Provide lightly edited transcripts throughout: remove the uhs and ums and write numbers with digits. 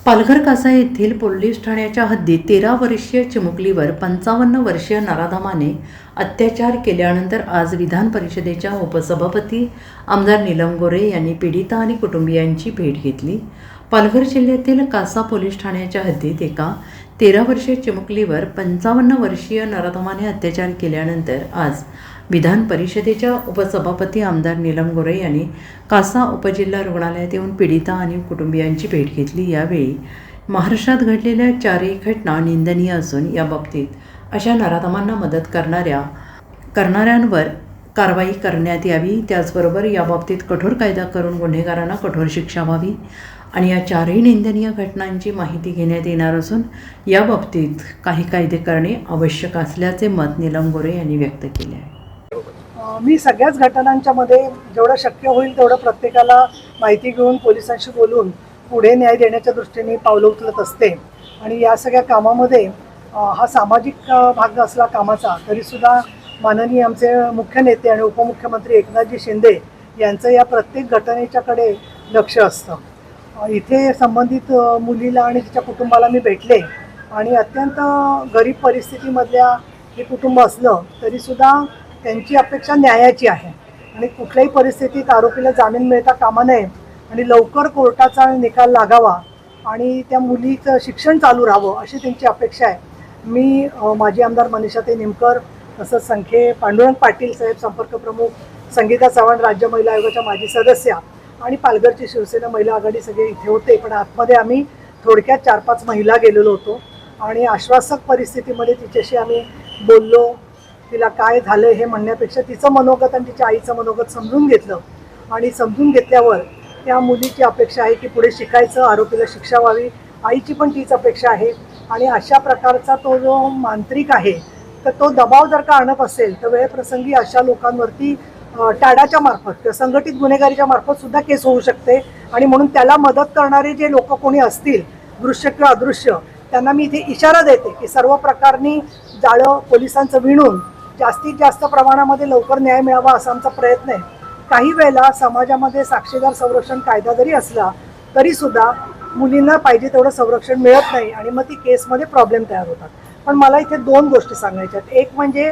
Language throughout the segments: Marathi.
पालघर कासा येथील पोलीस ठाण्याच्या हद्दीत 13 वर्षीय चिमुकलीवर 55 वर्षीय नराधमाने अत्याचार केल्यानंतर आज विधान परिषदेच्या उपसभापती आमदार नीलम गोरे यांनी पीडिता आणि कुटुंबियांची भेट घेतली। पालघर जिल्ह्यातील कासा पोलीस ठाण्याच्या हद्दीत एका 13 वर्षीय चिमुकलीवर 55 वर्षीय नराधमाने अत्याचार केल्यानंतर आज विधान परिषदेच्या उपसभापती आमदार नीलम गोरे यांनी कासा उपजिल्हा रुग्णालयात येऊन पीडिता आणि कुटुंबियांची भेट घेतली। यावेळी महाराष्ट्रात घडलेल्या चारही घटना निंदनीय असून याबाबतीत अशा नराधमांना मदत करणाऱ्यांवर कारवाई करण्यात यावी, त्याचबरोबर याबाबतीत कठोर कायदा करून गुन्हेगारांना कठोर शिक्षा व्हावी आणि या चारही निंदनीय घटनांची माहिती घेण्यात येणार असून याबाबतीत काही कायदे करणे आवश्यक असल्याचे मत नीलम गोरे यांनी व्यक्त केले आहे। मी सगळ्याच घटनांच्या मध्ये जेवढं शक्य होईल तेवढं प्रत्येकाला माहिती घेऊन पोलिसांशी बोलून पुढे न्याय देण्याच्या दृष्टीने पावलं उचलत असते आणि या सगळ्या कामामध्ये हा सामाजिक भाग असला कामाचा तरीसुद्धा माननीय आमचे मुख्य नेते आणि उपमुख्यमंत्री एकनाथजी शिंदे यांचं या प्रत्येक घटनेच्याकडे लक्ष असतं। इथे संबंधित मुलीला आणि तिच्या कुटुंबाला मी भेटले आणि अत्यंत गरीब परिस्थितीमधल्या हे कुटुंब असलं तरीसुद्धा त्यांची अपेक्षा न्यायाची आहे आणि कुठल्याही परिस्थितीत आरोपीला जामीन मिळता कामा नये आणि लवकर कोर्टाचा निकाल लागावा आणि त्या मुलीचं शिक्षण चालू राहावं अशी त्यांची अपेक्षा आहे। मी माजी आमदार मनीषाताई निमकर, तसंच संखे पांडुरंग पाटील साहेब संपर्क प्रमुख, संगीता चव्हाण राज्य महिला आयोगाच्या माजी सदस्या आणि पालघरची शिवसेना महिला आघाडी सगळे इथे होते, पण आतमध्ये आम्ही थोडक्यात 4-5 महिला गेलेलो होतो आणि आश्वासक परिस्थितीमध्ये तिच्याशी आम्ही बोललो। तिला काय झालं हे म्हणण्यापेक्षा तिचं मनोगत आणि तिच्या आईचं मनोगत समजून घेतलं आणि समजून घेतल्यावर त्या मुलीची अपेक्षा आहे की पुढे शिकायचं, आरोपीला शिक्षा व्हावी, आईची पण तीच अपेक्षा आहे आणि अशा प्रकारचा तो जो मांत्रिक आहे तर तो दबाव जर का आणत असेल तर वेळप्रसंगी अशा लोकांवरती टाडाच्या मार्फत किंवा संघटित गुन्हेगारीच्या मार्फत सुद्धा केस होऊ शकते आणि म्हणून त्याला मदत करणारे जे लोक कोणी असतील दृश्य किंवा अदृश्य त्यांना मी इथे इशारा देते की सर्व प्रकारनी जाळं पोलिसांचं विणून जास्तीत जास्त प्रमाणामध्ये लवकर न्याय मिळावा असा आमचा प्रयत्न आहे। काही वेळेला समाजामध्ये साक्षीदार संरक्षण कायदा जरी असला तरीसुद्धा मुलींना पाहिजे तेवढं संरक्षण मिळत नाही आणि मग ती केसमध्ये प्रॉब्लेम तयार होतात। पण मला इथे 2 गोष्टी सांगायच्या आहेत। एक म्हणजे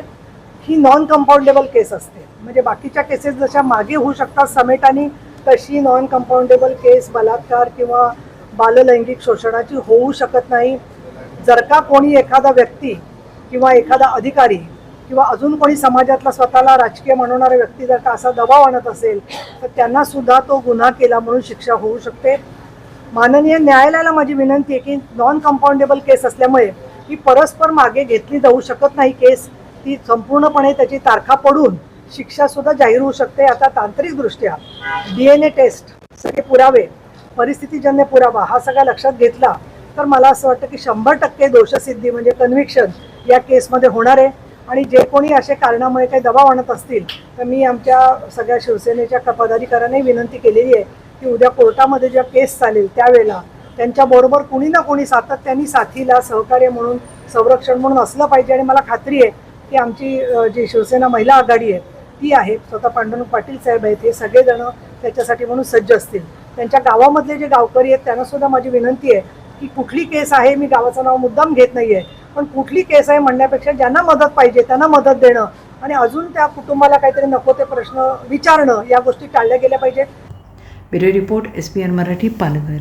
ही नॉन कंपाऊंडेबल केस असते, म्हणजे बाकीच्या केसेस जशा मागे होऊ शकतात समेटाने तशी नॉन कंपाऊंडेबल केस बलात्कार किंवा बाललैंगिक शोषणाची होऊ शकत नाही। जर का कोणी एखादा व्यक्ती किंवा एखादा अधिकारी किंवा अजून कोणी समाजातला स्वतःला राजकीय म्हणणारा व्यक्ती जर का असा दबाव आणत असेल तर त्यांना सुद्धा तो गुन्हा केला म्हणून शिक्षा होऊ शकते। माननीय न्यायालयाला माझी विनंती आहे की नॉन कंपाऊंडेबल केस असल्यामुळे ही परस्पर मागे घेतली जाऊ शकत नाही केस, ती संपूर्णपणे त्याची तारखा पडून शिक्षा सुद्धा जाहीर होऊ शकते। आता तांत्रिकदृष्ट्या DNA टेस्ट, सगळे पुरावे, परिस्थितीजन्य पुरावा हा सगळा लक्षात घेतला तर मला असं वाटतं की 100% दोषसिद्धी म्हणजे कन्व्हिक्शन या केसमध्ये होणार आहे आणि जे कोणी असे कारणामुळे काही दबाव आणत असतील तर मी आमच्या सगळ्या शिवसेनेच्या पदाधिकाऱ्यांनाही विनंती केलेली आहे की उद्या कोर्टामध्ये ज्या केस चालेल त्यावेळेला त्यांच्याबरोबर कुणी ना कोणी सातत्याने साथीला सहकार्य म्हणून संरक्षण म्हणून असलं पाहिजे आणि मला खात्री आहे की आमची जी शिवसेना महिला आघाडी आहे ती आहे, स्वतः पांडुरंग पाटील साहेब आहेत, हे सगळेजण त्याच्यासाठी म्हणून सज्ज असतील। त्यांच्या गावामधले जे गावकरी आहेत त्यांनासुद्धा माझी विनंती आहे की कुठली केस आहे, मी गावाचं नाव मुद्दाम घेत नाही आहे, पण कुठली केस आहे म्हणण्यापेक्षा ज्यांना मदत पाहिजे त्यांना मदत देणं आणि अजून त्या कुटुंबाला काहीतरी नको ते प्रश्न विचारणं या गोष्टी टाळल्या गेल्या पाहिजेत। Bureau report SPN Marathi, Palghar.